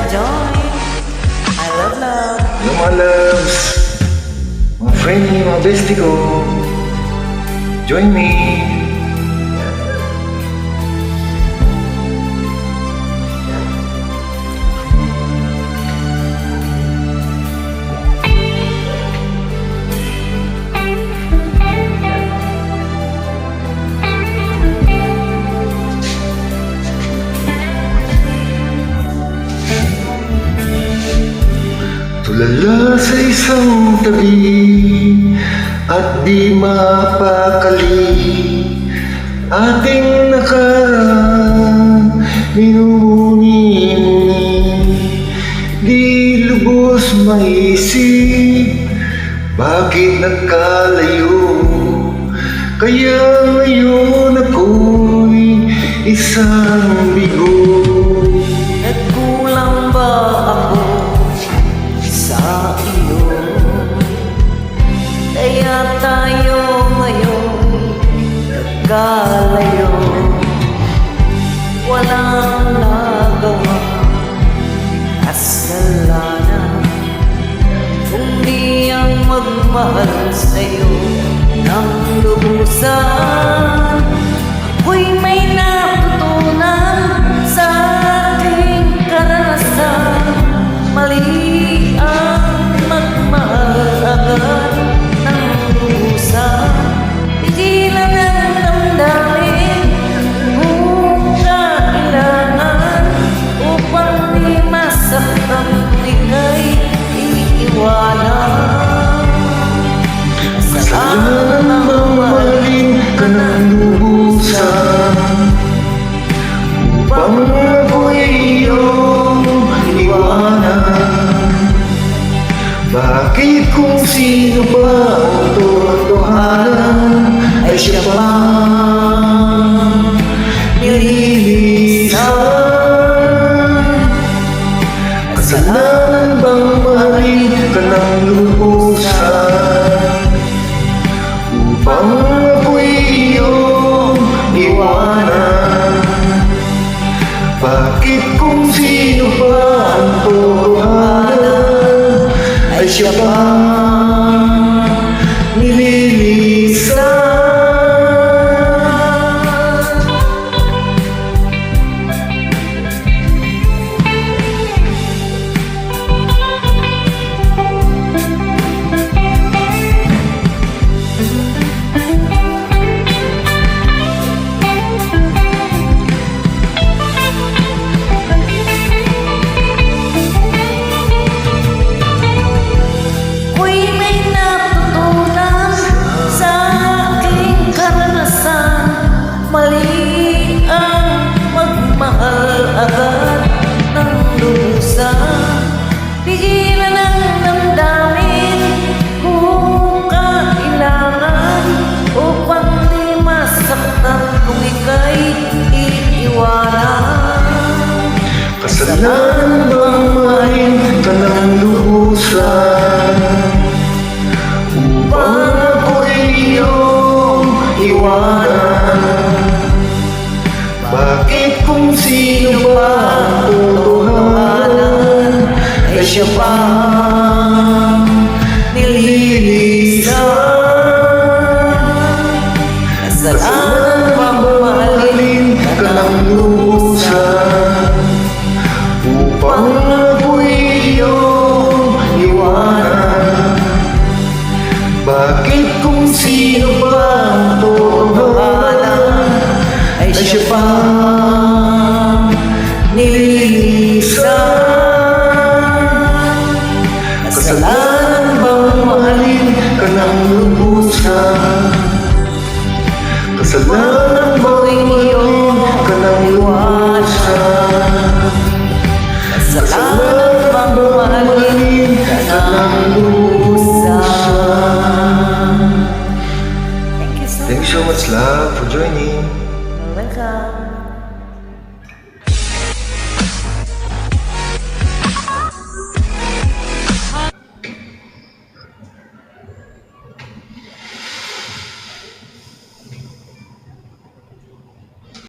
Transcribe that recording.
join. I love. Hello mga loves, mga friend niyo, mga bestie ko. Join me. Tulala sa isang tabi at di mapakali, ating nakaraan minumuni-muni, di lubos maisip bakit nagkalayo. Kaya ngayon ako'y isang bigo. Nagkulang ba ako sa iyo? Kaya tayo ngayon nagkalayo. Walang nagawa kasalanan, kundi ang magmahal sa'yo ng lubusan. Ako'y may natutunan sa ating karanasan. Mali ang magmahal agad ng lubusan. Pigilan ang damdamin kung kailangan, upang di masaktan ika'y iiwanan. Kasalanan bang mahalin ka ng lubusan, upang ako'y iyong iwanan? Bakit kung sino ba ang totohanan ay siya pa nililisan? Kasalanan bang mahalin ka ng lubusan, upang ako'y iyong iwanan? Bakit kung sino ba ang totohanan ay siya pa nililisan? Mali ang magmahal agad ng lubusan. Pigilan ang damdamin kung kailangan, upang di masaktan kung ika'y iiwanan. Kasalanan bang mahalin ka ng lubusan, upang ako'y iyong iwanan? Bakit kung sino ba ang totohanan ay siya pa